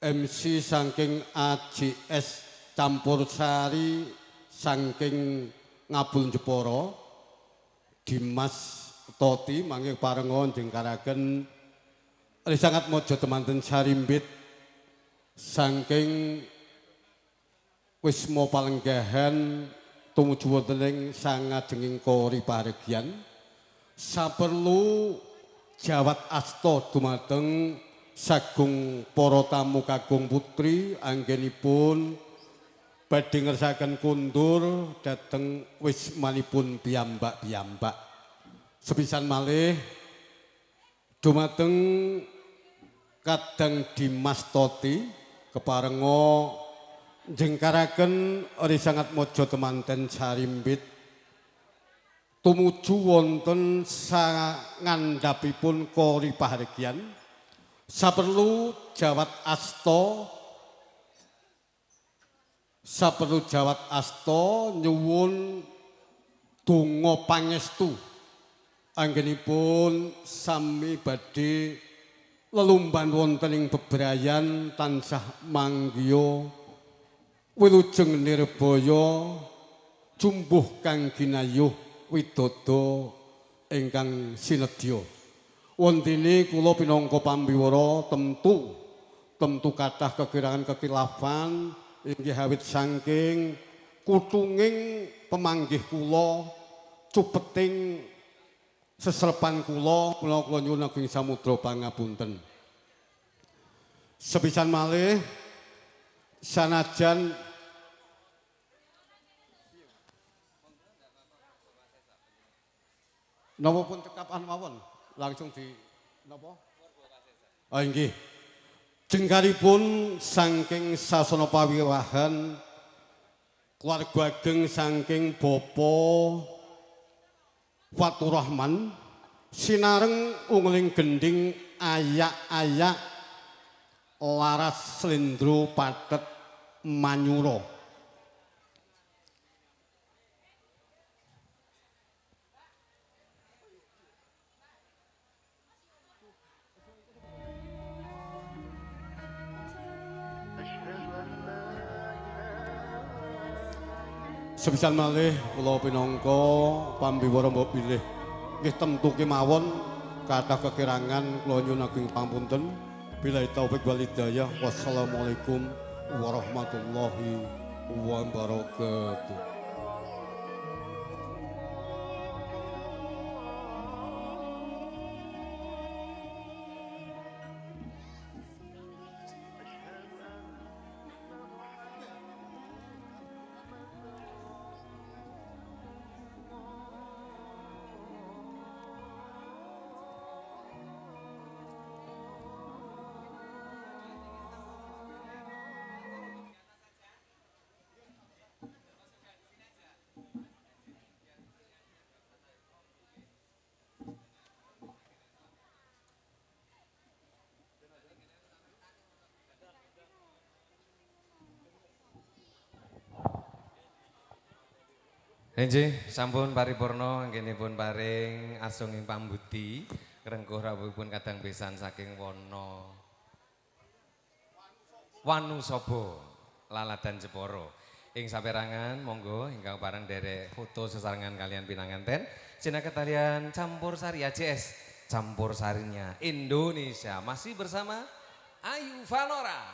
MC saking AJS campur sari saking Ngabul Jepara Dimas Toti mangke parengon jengkaraken sangat mojo temanten sarimbit saking Wisma Palenggahan tumuju wonten ing sangajenging kori paregyan saperlu jawat asta dumateng sagung para tamu kagung putri anggenipun badhe ngersakaken kundur dhateng wismanipun piyambak-piyambak. Sepisan malih dumateng Kadang Dimas Toti keparenga jengkaraken ri sangat mojo temanten sarimbit tumuju wonten sangandhapipun kori pahargyan saperlu jawat asta nyuwun donga pangestu anggenipun sami badhe lelumban wonten ing bebrayan tansah manggiya wilujeng nirbaya jumbuh kang ginayuh widodha ingkang sinedya. Wontene kula pinangka pambiwara temtu kathah kekirangan-kekilafan inggih awit saking kutunging pemanggih kula cupeting sesrepan kula nyuwun ageng samudra pangapunten. Sepisan malih sanajan napa pun cekapan mawon langsung di napa? Oh inggih. Jengkaripun saking sasana pawiwahan keluarga ageng saking Bapa Faturrahman sinareng ungling gending ayak-ayak laras slendro pathet Manyura. Sepisan malih kula pinangka pambiwara mbok bilih nggih temtu kemawon kathah kekirangan kula nyuwun ageng pangapunten. Billahi taufik wal hidayah. Wassalamualaikum warahmatullahi wabarakatuh. Nggih, sampun paripurna anggenipun paring asunging pambudi krengkuh rawuhipun kadang besan saking Wanusaba Laladan Jepara. Ing saperangan monggo ingkang pareng derek foto sesarengan kalian pinanganten sinaket kalian campur sari AJS campur sarinya Indonesia masih bersama Ayu Vanora.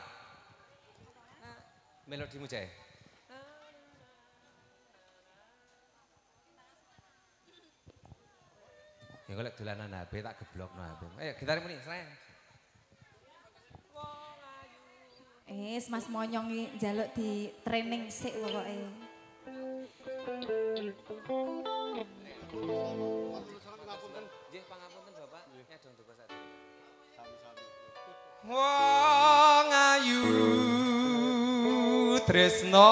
Melodimu cek. Ya golek dolanan HP tak geblokno HP. Ayo gitare muni, sayang. Mas Monyong njaluk di training sik pokoke. Nggih, pangapunten Bapak. Nyadong tugas sak. Sami-sami. Wong ayu tresno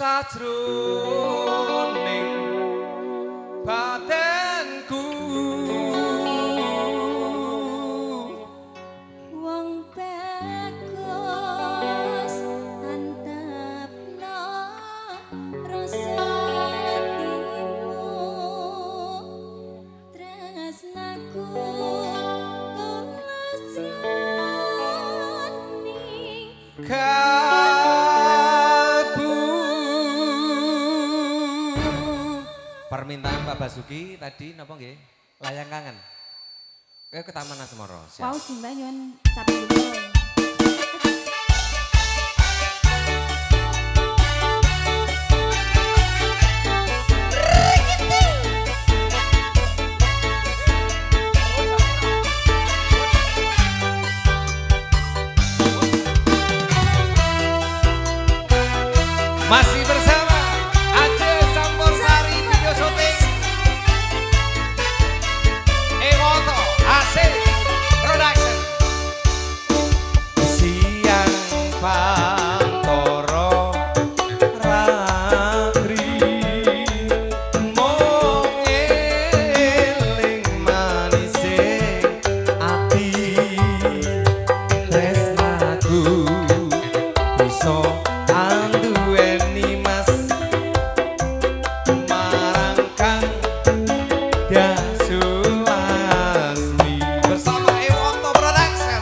sajroning batenku wong bagus antapno rasa timu Permintaan Pak Basuki tadi napa nggih? Layang kangen. Ke Taman Asmara. Wow, Simba nyuwun sapi dulu. Masih bersama Aceh Campur Sari Video Shooting Emoto AC Production Siang Pantoro Ratri Mong eling manise ati tresnaku iso anduweni mas marangkang Dasulasmi bersama Ewoto Production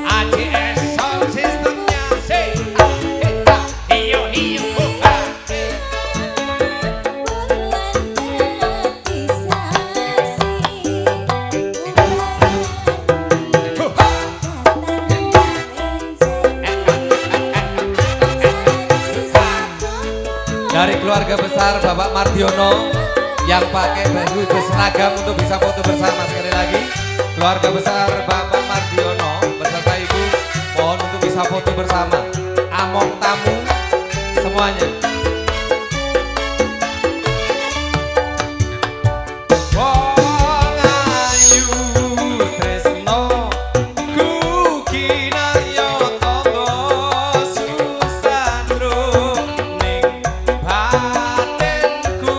AJS Sound Systemnya hiyo hiyo dari keluarga besar Bapak Mardiono yang pakai baju seragam untuk bisa foto bersama sekali lagi. Keluarga besar Bapak Mardiono beserta Ibu mohon untuk bisa foto bersama. Among tamu semuanya. Wong ayu tresno kukinaryo tangga susandro ning batinku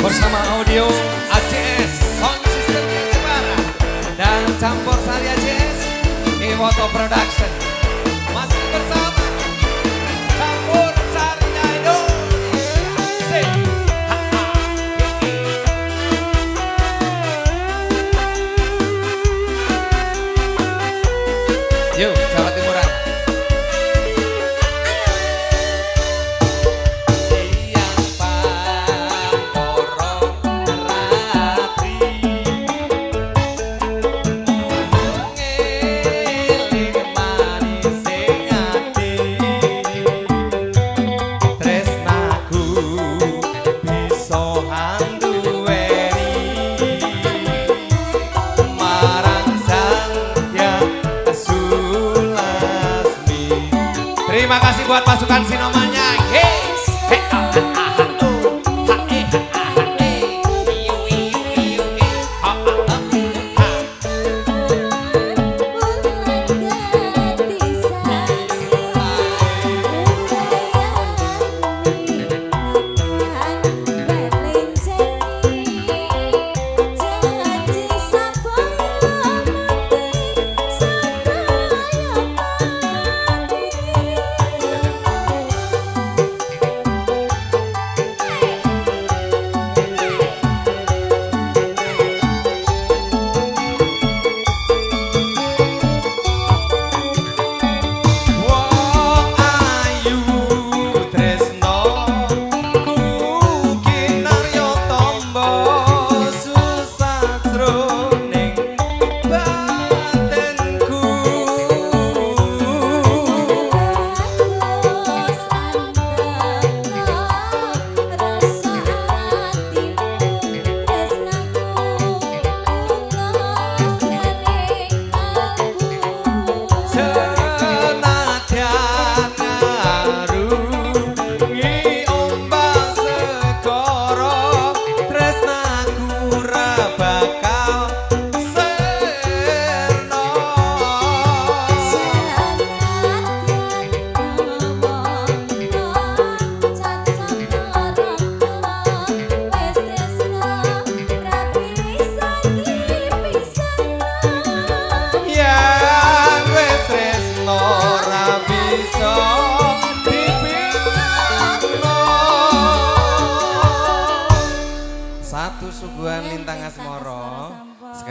bersama audio ACS Sound System Jepara dan Campur Sari ACS Ewoto Production masih bersama Campur Sari Indonesia. Yuk Jawa Timuran. Siang Pantoro Ratri ngeling manise ati tresnaku bisa anduweni marang Sang Hyang Sulasmi. Terima kasih buat pasukan Sinomanya.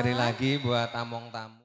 Sekali lagi buat among tamu.